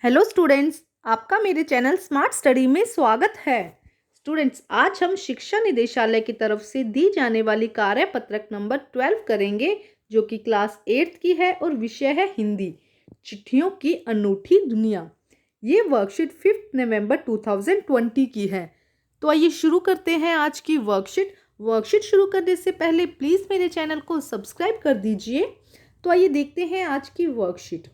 Hello students, आपका मेरे channel smart study में स्वागत है। स्टूडेंट्स, आज हम शिक्षा निदेशालय की तरफ से दी जाने वाली कार्यपत्रक नंबर 12 करेंगे, जो कि क्लास 8 की है और विषय है हिंदी, चिट्ठियों की अनूठी दुनिया। ये वर्कशीट 5 नवंबर 2020 की है। तो आइए शुरू करते हैं आज की वर्कशीट शुरू करने से पहले प्लीज़ मेरे चैनल को सब्सक्राइब कर दीजिए। तो आइए देखते हैं आज की वर्कशीट।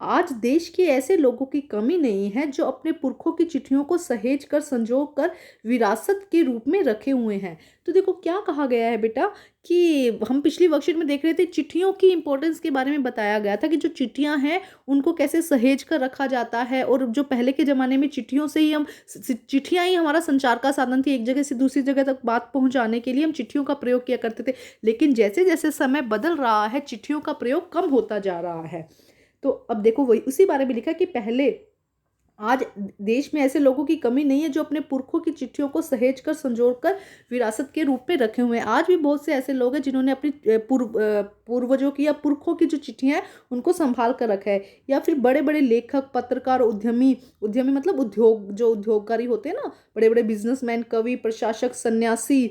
आज देश के ऐसे लोगों की कमी नहीं है जो अपने पुरखों की चिट्ठियों को सहेज कर संजो कर विरासत के रूप में रखे हुए हैं। तो देखो क्या कहा गया है बेटा, कि हम पिछली वर्कशीट में देख रहे थे, चिट्ठियों की इंपॉर्टेंस के बारे में बताया गया था कि जो चिट्ठियां हैं उनको कैसे सहेज कर रखा जाता है। और जो पहले के ज़माने में चिट्ठियों से ही चिट्ठियां ही हमारा संचार का साधन थी, एक जगह से दूसरी जगह तक बात पहुंचाने के लिए हम चिट्ठियों का प्रयोग किया करते थे। लेकिन जैसे जैसे समय बदल रहा है, चिट्ठियों का प्रयोग कम होता जा रहा है। तो अब देखो, वही उसी बारे में लिखा कि पहले आज देश में ऐसे लोगों की कमी नहीं है जो अपने पुरखों की चिट्ठियों को सहेज कर संजोड़ कर विरासत के रूप में रखे हुए हैं। आज भी बहुत से ऐसे लोग हैं जिन्होंने अपनी पूर्वजों की या पुरखों की जो चिट्ठियां हैं उनको संभाल कर रखा है। या फिर बड़े बड़े लेखक, पत्रकार, उद्यमी उद्यमी मतलब उद्योगकारी होते हैं ना, बड़े बड़े बिजनेसमैन, कवि, प्रशासक, सन्यासी,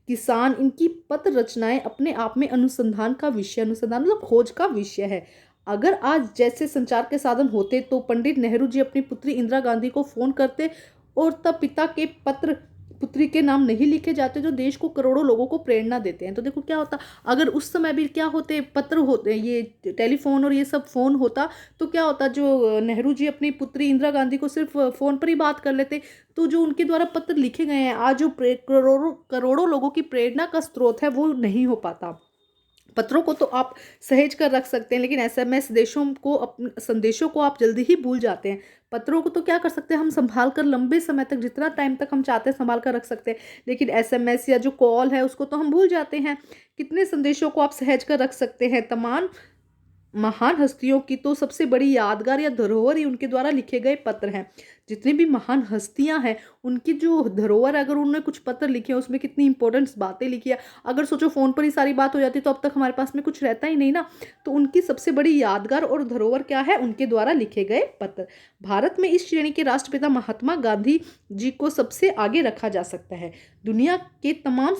किसान, इनकी पत्र रचनाएं अपने आप में अनुसंधान मतलब खोज का विषय है। अगर आज जैसे संचार के साधन होते तो पंडित नेहरू जी अपनी पुत्री इंदिरा गांधी को फोन करते और तब पिता के पत्र पुत्री के नाम नहीं लिखे जाते, जो देश को करोड़ों लोगों को प्रेरणा देते हैं। तो देखो क्या होता, अगर उस समय भी क्या होते, पत्र होते, ये टेलीफोन और ये सब फोन होता, तो क्या होता, जो नेहरू जी अपनी पुत्री इंदिरा गांधी को सिर्फ फोन पर ही बात कर लेते, तो जो उनके द्वारा पत्र लिखे गए हैं आज जो करोड़ों करोड़ों लोगों की प्रेरणा का स्रोत है वो नहीं हो पाता। पत्रों को तो आप सहेज कर रख सकते हैं, लेकिन एसएमएस संदेशों को आप जल्दी ही भूल जाते हैं। पत्रों को तो क्या कर सकते हैं हम, संभाल कर लंबे समय तक, जितना टाइम तक हम चाहते हैं संभाल कर रख सकते हैं। लेकिन एसएमएस या जो कॉल है उसको तो हम भूल जाते हैं। कितने संदेशों को आप सहेज कर रख सकते हैं। तमाम महान हस्तियों की तो सबसे बड़ी यादगार या धरोहर ही उनके द्वारा लिखे गए पत्र हैं। जितनी भी महान हस्तियां हैं उनकी जो धरोहर, अगर उन्होंने कुछ पत्र लिखे हैं उसमें कितनी इंपॉर्टेंट बातें लिखी है। अगर सोचो फोन पर ही सारी बात हो जाती तो अब तक हमारे पास में कुछ रहता ही नहीं ना। तो उनकी सबसे बड़ी यादगार और धरोहर क्या है, उनके द्वारा लिखे गए पत्र। भारत में इस श्रेणी के राष्ट्रपिता महात्मा गांधी जी को सबसे आगे रखा जा सकता है। दुनिया के तमाम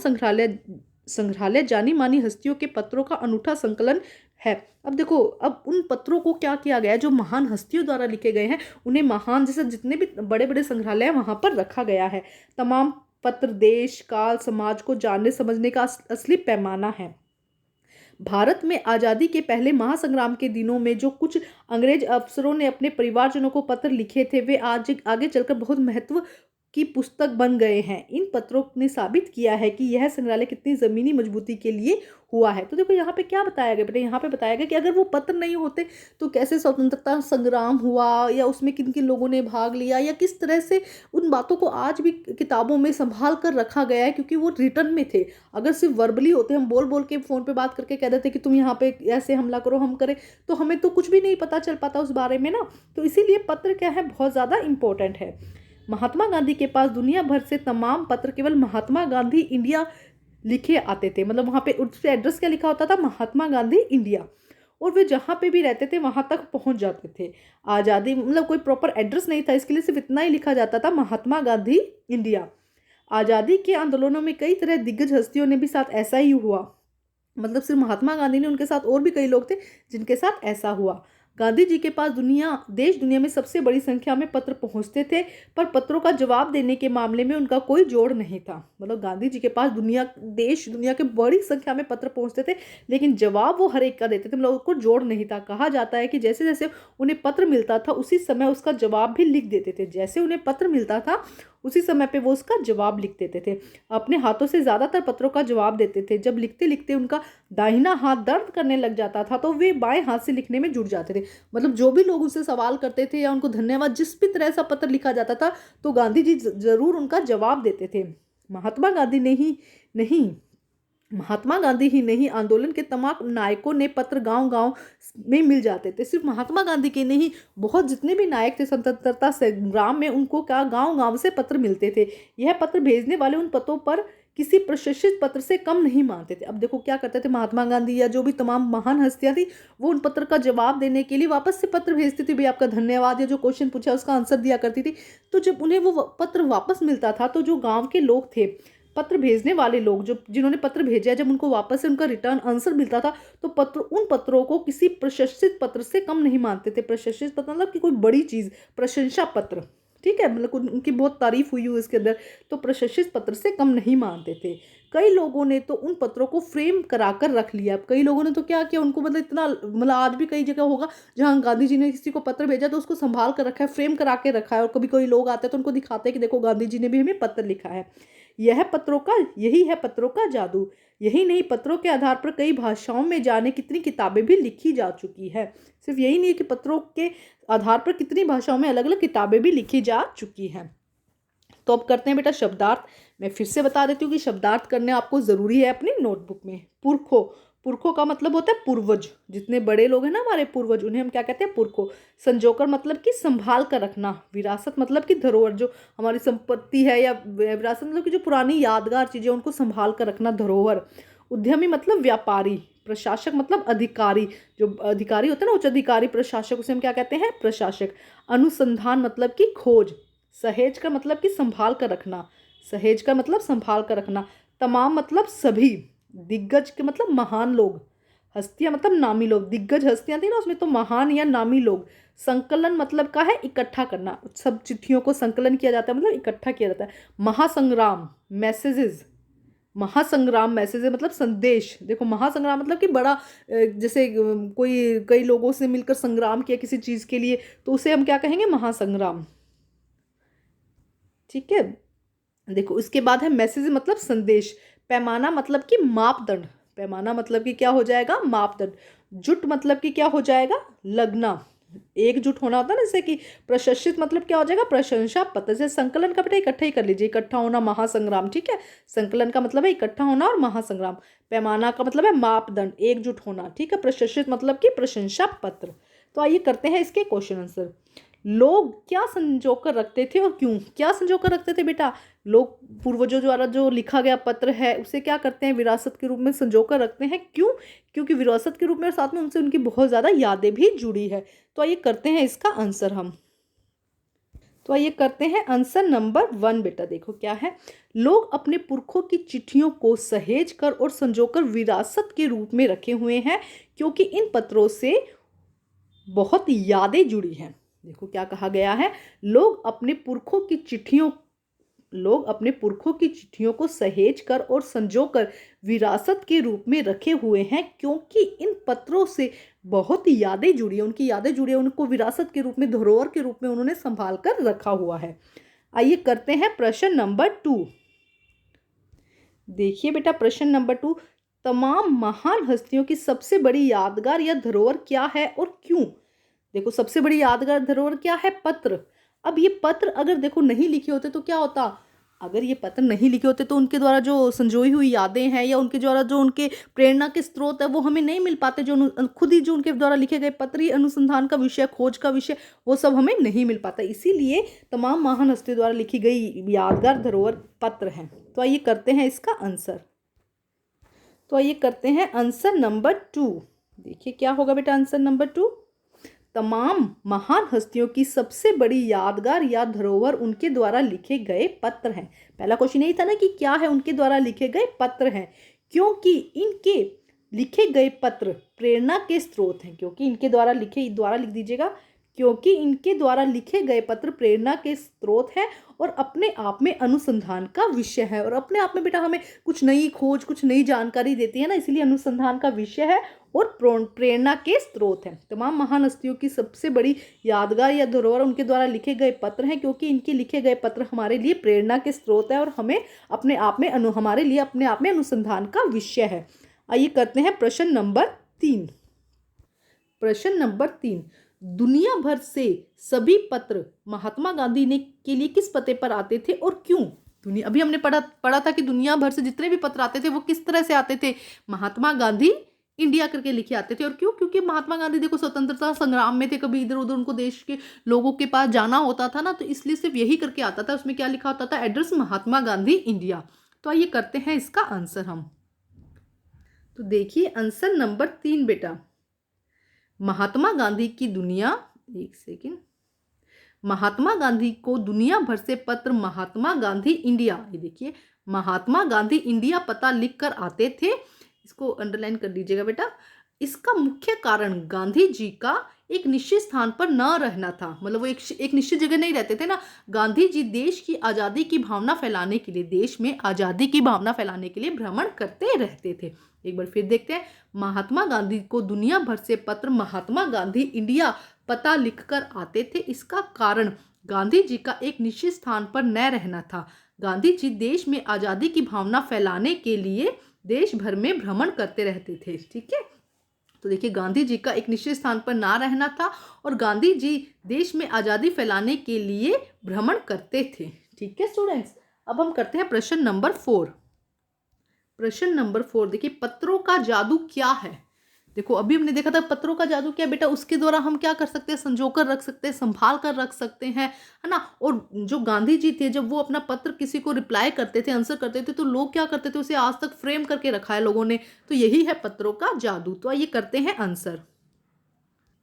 संग्रहालय जानी मानी हस्तियों के पत्रों का अनूठा संकलन है। अब देखो, अब उन पत्रों को क्या किया गया है, जो महान हस्तियों द्वारा लिखे गए हैं उन्हें महान, जैसे जितने भी बड़े बड़े संग्रहालय हैं वहां पर रखा गया है। तमाम पत्र देश काल समाज को जानने समझने का असली पैमाना है। भारत में आज़ादी के पहले महासंग्राम के दिनों में जो कुछ अंग्रेज अफसरों ने अपने परिवारजनों को पत्र लिखे थे, वे आज आगे चलकर बहुत महत्व की पुस्तक बन गए हैं। इन पत्रों ने साबित किया है कि यह संग्रहालय कितनी ज़मीनी मजबूती के लिए हुआ है। तो देखो यहाँ पे क्या बताया गया बेटा, यहाँ पे बताया गया कि अगर वो पत्र नहीं होते तो कैसे स्वतंत्रता संग्राम हुआ, या उसमें किन किन लोगों ने भाग लिया, या किस तरह से उन बातों को आज भी किताबों में संभाल कर रखा गया है, क्योंकि वो रिटर्न में थे। अगर सिर्फ वर्बली होते, हम बोल बोल के फ़ोन पे बात करके कह देते कि तुम यहाँ पे ऐसे हमला करो, हम करें, तो हमें तो कुछ भी नहीं पता चल पाता उस बारे में ना। तो इसीलिए पत्र क्या है, बहुत ज़्यादा इंपॉर्टेंट है। महात्मा गांधी के पास दुनिया भर से तमाम पत्र केवल महात्मा गांधी इंडिया लिखे आते थे। मतलब वहाँ पे उस एड्रेस क्या लिखा होता था, महात्मा गांधी इंडिया, और वे जहाँ पे भी रहते थे वहाँ तक पहुँच जाते थे। आज़ादी मतलब कोई प्रॉपर एड्रेस नहीं था, इसके लिए सिर्फ इतना ही लिखा जाता था, महात्मा गांधी इंडिया। आज़ादी के आंदोलनों में कई तरह दिग्गज हस्तियों ने भी साथ ऐसा ही हुआ। मतलब सिर्फ महात्मा गांधी ने, उनके साथ और भी कई लोग थे जिनके साथ ऐसा हुआ। गांधी जी के पास देश दुनिया में सबसे बड़ी संख्या में पत्र पहुंचते थे, पर पत्रों का जवाब देने के मामले में उनका कोई जोड़ नहीं था। मतलब गांधी जी के पास देश दुनिया के बड़ी संख्या में पत्र पहुंचते थे, लेकिन जवाब वो हर एक का देते थे, मतलब उसको जोड़ नहीं था। कहा जाता है कि जैसे जैसे उन्हें पत्र मिलता था उसी समय उसका जवाब भी लिख देते थे। जैसे उन्हें पत्र मिलता था उसी समय पे वो उसका जवाब लिख देते थे। अपने हाथों से ज़्यादातर पत्रों का जवाब देते थे। जब लिखते लिखते उनका दाहिना हाथ दर्द करने लग जाता था तो वे बाएं हाथ से लिखने में जुट जाते थे। मतलब जो भी लोग उनसे सवाल करते थे या उनको धन्यवाद, जिस भी तरह से पत्र लिखा जाता था, तो गांधी जी जरूर उनका जवाब देते थे। महात्मा गांधी ने ही नहीं महात्मा गांधी ही नहीं, आंदोलन के तमाम नायकों ने पत्र गांव गांव में मिल जाते थे। सिर्फ महात्मा गांधी के नहीं, बहुत जितने भी नायक थे स्वतंत्रता संग्राम में, उनको क्या गांव गांव से पत्र मिलते थे। यह पत्र भेजने वाले उन पतों पर किसी प्रशंसित पत्र से कम नहीं मानते थे। अब देखो क्या करते थे महात्मा गांधी या जो भी तमाम महान हस्तियां थी, वो उन पत्र का जवाब देने के लिए वापस से पत्र भेजती थी, भाई आपका धन्यवाद, या जो क्वेश्चन पूछा उसका आंसर दिया करती थी। तो जब उन्हें वो पत्र वापस मिलता था तो जो गाँव के लोग थे, पत्र भेजने वाले लोग, जो जिन्होंने पत्र भेजा, जब उनको वापस से उनका रिटर्न आंसर मिलता था तो उन पत्रों को किसी प्रशंसित पत्र से कम नहीं मानते थे। प्रशंसित पत्र मतलब कि कोई बड़ी चीज़, प्रशंसा पत्र, ठीक है, मतलब उनकी बहुत तारीफ हुई हो इसके अंदर, तो प्रशंसित पत्र से कम नहीं मानते थे। कई लोगों ने तो उन पत्रों को फ्रेम करा कर रख लिया। कई लोगों ने तो क्या किया, उनको मतलब इतना, मतलब आज भी कई जगह होगा जहाँ गांधी जी ने किसी को पत्र भेजा तो उसको संभाल कर रखा है, फ्रेम करा के रखा है, और कभी कोई लोग आते हैं तो उनको दिखाते हैं कि देखो गांधी जी ने भी हमें पत्र लिखा है। यही है पत्रों का जादू। यही नहीं, पत्रों के आधार पर कई भाषाओं में जाने कितनी किताबें भी लिखी जा चुकी है। सिर्फ यही नहीं है कि पत्रों के आधार पर कितनी भाषाओं में अलग अलग किताबें भी लिखी जा चुकी हैं। तो अब करते हैं बेटा शब्दार्थ। मैं फिर से बता देती हूँ कि शब्दार्थ करने आपको ज़रूरी है अपनी नोटबुक में। पुरखों, पुरखों का मतलब होता है पूर्वज, जितने बड़े लोग हैं ना हमारे पूर्वज, उन्हें हम क्या कहते हैं, पुरखों। संजोकर मतलब कि संभाल कर रखना। विरासत मतलब कि धरोहर, जो हमारी संपत्ति है, या विरासत मतलब कि जो पुरानी यादगार चीज़ें उनको संभाल कर रखना, धरोहर। उद्यमी मतलब व्यापारी। प्रशासक मतलब अधिकारी, जो अधिकारी होते हैं ना, उच्च अधिकारी, प्रशासक, उसे हम क्या कहते हैं, प्रशासक। अनुसंधान मतलब कि खोज। सहेज का मतलब कि संभाल कर रखना। सहेज का मतलब संभाल कर रखना। तमाम मतलब सभी। दिग्गज के मतलब महान लोग। हस्तियां मतलब नामी लोग। दिग्गज हस्तियां थी ना उसमें, तो महान या नामी लोग। संकलन मतलब का है इकट्ठा करना, सब चिट्ठियों को संकलन किया जाता है, मतलब इकट्ठा किया जाता है। महासंग्राम, मैसेजेस। महासंग्राम मैसेज मतलब संदेश। देखो महासंग्राम मतलब कि बड़ा, जैसे कोई कई लोगों से मिलकर संग्राम किया किसी चीज के लिए, तो उसे हम क्या कहेंगे, महासंग्राम। ठीक है, देखो इसके बाद है मैसेज मतलब संदेश। पैमाना मतलब कि मापदंड। पैमाना मतलब कि क्या हो जाएगा, मापदंड। जुट मतलब कि क्या हो जाएगा, लगना, एकजुट होना होता है ना, जैसे कि प्रशंसित मतलब क्या हो जाएगा, प्रशंसा पत्र। जैसे संकलन का बेटा इकट्ठा ही कर लीजिए, इकट्ठा होना, महासंग्राम, ठीक है। संकलन का मतलब है इकट्ठा होना और महासंग्राम। पैमाना का मतलब है मापदंड, एकजुट होना, ठीक है। प्रशंसित मतलब कि प्रशंसा पत्र। तो आइए करते हैं इसके क्वेश्चन आंसर। लोग क्या संजो कर रखते थे और क्यों? क्या संजो कर रखते थे बेटा? लोग पूर्वजों द्वारा जो लिखा गया पत्र है उसे क्या करते हैं, विरासत के रूप में संजो कर रखते हैं। क्यों? क्योंकि विरासत के रूप में और साथ में उनसे उनकी बहुत ज़्यादा यादें भी जुड़ी है। तो आइए करते हैं इसका आंसर हम। तो आइए करते हैं आंसर नंबर 1 बेटा। देखो क्या है, लोग अपने पुरखों की चिट्ठियों को सहेज कर और संजोकर विरासत के रूप में रखे हुए हैं, क्योंकि इन पत्रों से बहुत यादें जुड़ी हैं। देखो क्या कहा गया है, लोग अपने पुरखों की चिट्ठियों को सहेज कर और संजोकर विरासत के रूप में रखे हुए हैं, क्योंकि इन पत्रों से बहुत यादें जुड़ी हैं, उनकी यादें जुड़ी हैं, उनको विरासत के रूप में, धरोहर के रूप में उन्होंने संभाल कर रखा हुआ है। आइए करते हैं प्रश्न नंबर 2। देखिए बेटा प्रश्न नंबर 2, तमाम महान हस्तियों की सबसे बड़ी यादगार या धरोहर क्या है और क्यों? देखो सबसे बड़ी यादगार धरोहर क्या है, पत्र। अब ये पत्र अगर देखो नहीं लिखे होते तो क्या होता, अगर ये पत्र नहीं लिखे होते तो उनके द्वारा जो संजोई हुई यादें हैं या उनके द्वारा जो उनके प्रेरणा के स्रोत है वो हमें नहीं मिल पाते। जो खुद ही जो उनके द्वारा लिखे गए पत्र ही अनुसंधान का विषय, खोज का विषय, वो सब हमें नहीं मिल पाता। इसीलिए तमाम महान हस्तियों द्वारा लिखी गई यादगार धरोहर पत्र हैं। तो आइए करते हैं इसका आंसर। तो आइए करते हैं आंसर नंबर 2। देखिए क्या होगा बेटा आंसर नंबर 2, तमाम महान हस्तियों की सबसे बड़ी यादगार या धरोहर उनके द्वारा लिखे गए पत्र हैं। पहला क्वेश्चन यही था ना कि क्या है, उनके द्वारा लिखे गए पत्र हैं, क्योंकि इनके लिखे गए पत्र प्रेरणा के स्रोत हैं। क्योंकि इनके द्वारा लिख दीजिएगा, क्योंकि इनके द्वारा लिखे गए पत्र प्रेरणा के स्रोत हैं और अपने आप में अनुसंधान का विषय है। और अपने आप में बेटा हमें कुछ नई खोज, कुछ नई जानकारी देती है ना, इसलिए अनुसंधान का विषय है और प्रेरणा के स्रोत हैं। तमाम महान हस्तियों की सबसे बड़ी यादगार या धरोहर उनके द्वारा लिखे गए पत्र हैं, क्योंकि इनके लिखे गए पत्र हमारे लिए प्रेरणा के स्रोत है और हमें अपने आप में हमारे लिए अपने आप में अनुसंधान का विषय है। आइए करते हैं प्रश्न नंबर 3। प्रश्न नंबर 3, दुनिया भर से सभी पत्र महात्मा गांधी ने के लिए किस पते पर आते थे और क्यों? अभी हमने पढ़ा था कि दुनिया भर से जितने भी पत्र आते थे वो किस तरह से आते थे, महात्मा गांधी इंडिया करके लिखे आते थे। और क्यों? क्योंकि महात्मा गांधी देखो स्वतंत्रता संग्राम में थे, कभी इधर उधर उनको देश के लोगों के पास जाना होता था ना, तो इसलिए सिर्फ यही करके आता था। उसमें क्या लिखा होता था, एड्रेस महात्मा गांधी इंडिया। तो आइए करते हैं इसका आंसर हम। तो देखिए आंसर नंबर 3 बेटा, महात्मा गांधी की दुनिया, एक सेकेंड, महात्मा गांधी को दुनिया भर से पत्र महात्मा गांधी इंडिया, ये देखिए महात्मा गांधी इंडिया पता लिख कर आते थे। इसको अंडरलाइन कर दीजिएगा बेटा। इसका मुख्य कारण गांधी जी का एक निश्चित स्थान पर न रहना था, मतलब वो एक निश्चित जगह नहीं रहते थे ना। गांधी जी देश की आज़ादी की भावना फैलाने के लिए, देश में आज़ादी की भावना फैलाने के लिए भ्रमण करते रहते थे। एक बार फिर देखते हैं, महात्मा गांधी को दुनिया भर से पत्र महात्मा गांधी इंडिया पता लिखकर आते थे। इसका कारण गांधी जी का एक निश्चित स्थान पर न रहना था। गांधी जी देश में आज़ादी की भावना फैलाने के लिए देश भर में भ्रमण करते रहते थे। ठीक है, तो देखिए गांधी जी का एक निश्चित स्थान पर ना रहना था और गांधी जी देश में आज़ादी फैलाने के लिए भ्रमण करते थे। ठीक है स्टूडेंट्स, अब हम करते हैं प्रश्न नंबर 4। प्रश्न नंबर 4 देखिए, पत्रों का जादू क्या है। देखो अभी हमने देखा था पत्रों का जादू क्या बेटा, उसके द्वारा हम क्या कर सकते हैं, संजोकर रख सकते हैं, संभाल कर रख सकते हैं, है ना। और जो गांधी जी थे, जब वो अपना पत्र किसी को रिप्लाई करते थे, आंसर करते थे, तो लोग क्या करते थे, उसे आज तक फ्रेम करके रखा है लोगों ने। तो यही है पत्रों का जादू। तो आइए करते हैं आंसर।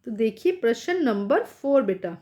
तो देखिए प्रश्न नंबर 4 बेटा,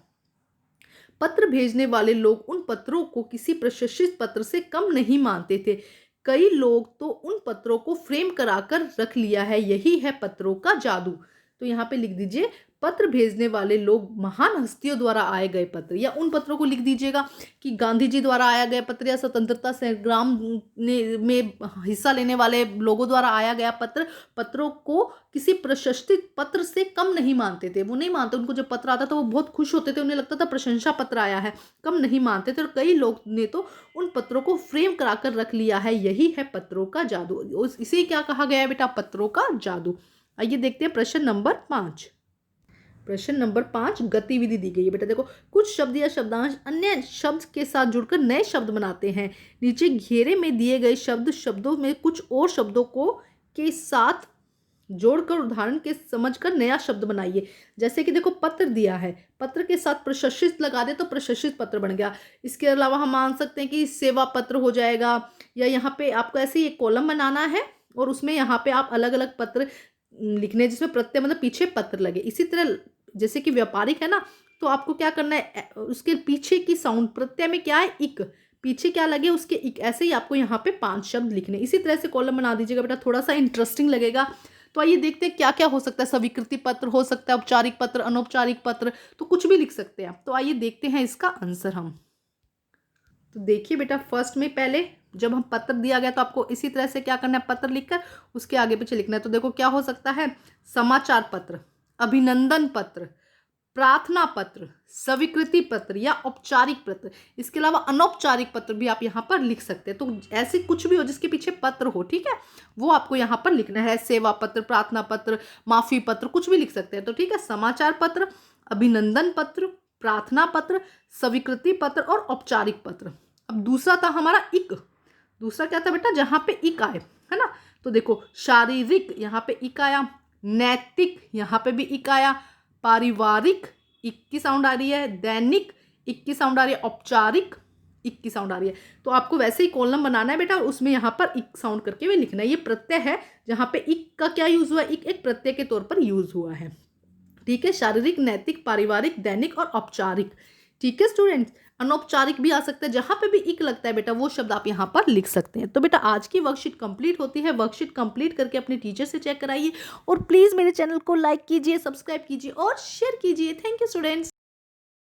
पत्र भेजने वाले लोग उन पत्रों को किसी प्रशंसित पत्र से कम नहीं मानते थे। कई लोग तो उन पत्रों को फ्रेम कराकर रख लिया है, यही है पत्रों का जादू। तो यहाँ पे लिख दीजिए, पत्र भेजने वाले लोग महान हस्तियों द्वारा आए गए पत्र, या उन पत्रों को लिख दीजिएगा कि गांधी जी द्वारा आया गया पत्र, या स्वतंत्रता संग्राम में हिस्सा लेने वाले लोगों द्वारा आया गया पत्र। पत्रों को किसी प्रशस्तित पत्र से कम नहीं मानते थे, वो नहीं मानते। उनको जब पत्र आता था वो बहुत खुश होते थे, उन्हें लगता था प्रशंसा पत्र आया है, कम नहीं मानते थे। और कई लोग ने तो उन पत्रों को फ्रेम कराकर रख लिया है, यही है पत्रों का जादू। इसे क्या कहा गया है बेटा, पत्रों का जादू। आइए देखते हैं प्रश्न नंबर 5। प्रश्न नंबर 5 गतिविधि दी गई है बेटा। देखो, कुछ शब्द या शब्दांश अन्य शब्द के साथ जुड़कर नए शब्द बनाते हैं। नीचे घेरे में दिए गए शब्दों में कुछ और शब्दों को के साथ जोड़कर उदाहरण के समझकर नया शब्द बनाइए। जैसे कि देखो पत्र दिया है, पत्र के साथ प्रशस्तित लगा दे तो प्रशस्तित पत्र बन गया। इसके अलावा हम मान सकते हैं कि सेवा पत्र हो जाएगा, या यहाँ पे आपको ऐसे ही एक कॉलम बनाना है और उसमें यहाँ पे आप अलग अलग पत्र लिखने, जिसमें प्रत्यय मतलब पीछे पत्र लगे। इसी तरह जैसे कि व्यापारिक है ना, तो आपको क्या करना है, उसके पीछे की साउंड, प्रत्यय में क्या है, इक, पीछे क्या लगे उसके इक, ऐसे ही आपको यहाँ पे 5 शब्द लिखने। इसी तरह से कॉलम बना दीजिएगा बेटा, थोड़ा सा इंटरेस्टिंग लगेगा। तो आइए देखते हैं क्या क्या हो सकता है। स्वीकृति पत्र हो सकता है, औपचारिक पत्र, अनौपचारिक पत्र, तो कुछ भी लिख सकते हैं आप। तो आइए देखते हैं इसका आंसर हम। तो देखिए बेटा, फर्स्ट में पहले जब हम पत्र दिया गया तो आपको इसी तरह से क्या करना है, पत्र लिखकर उसके आगे पीछे लिखना है। तो देखो क्या हो सकता है, समाचार पत्र, अभिनंदन पत्र, प्रार्थना पत्र, स्वीकृति पत्र या औपचारिक पत्र। इसके अलावा अनौपचारिक पत्र भी आप यहाँ पर लिख सकते हैं। तो ऐसे कुछ भी हो जिसके पीछे पत्र हो, ठीक है, वो आपको यहाँ पर लिखना है। सेवा पत्र, प्रार्थना पत्र, माफी पत्र, कुछ भी लिख सकते हैं। तो ठीक है, समाचार पत्र, अभिनंदन पत्र, प्रार्थना पत्र, स्वीकृति पत्र और औपचारिक पत्र। अब दूसरा था हमारा इक। दूसरा क्या था बेटा, जहाँ पे इक आए, है ना। तो देखो शारीरिक, यहाँ पे इक आया, नैतिक, यहाँ पे भी इक आया, पारिवारिक, इक की साउंड आ रही है, दैनिक, इक की साउंड आ रही है, औपचारिक, इक की साउंड आ रही है। तो आपको वैसे ही कॉलम बनाना है बेटा, और उसमें यहाँ पर इक साउंड करके भी लिखना है। ये प्रत्यय है, जहाँ पे इक का क्या यूज हुआ है, इक एक प्रत्यय के तौर पर यूज हुआ है। ठीक है, शारीरिक, नैतिक, पारिवारिक, दैनिक और औपचारिक। ठीक है स्टूडेंट्स, अनौपचारिक भी आ सकता है, जहां पे भी इक लगता है बेटा वो शब्द आप यहाँ पर लिख सकते हैं। तो बेटा आज की वर्कशीट कंप्लीट होती है। वर्कशीट कंप्लीट करके अपने टीचर से चेक कराइए और प्लीज मेरे चैनल को लाइक कीजिए, सब्सक्राइब कीजिए और शेयर कीजिए। Thank you students.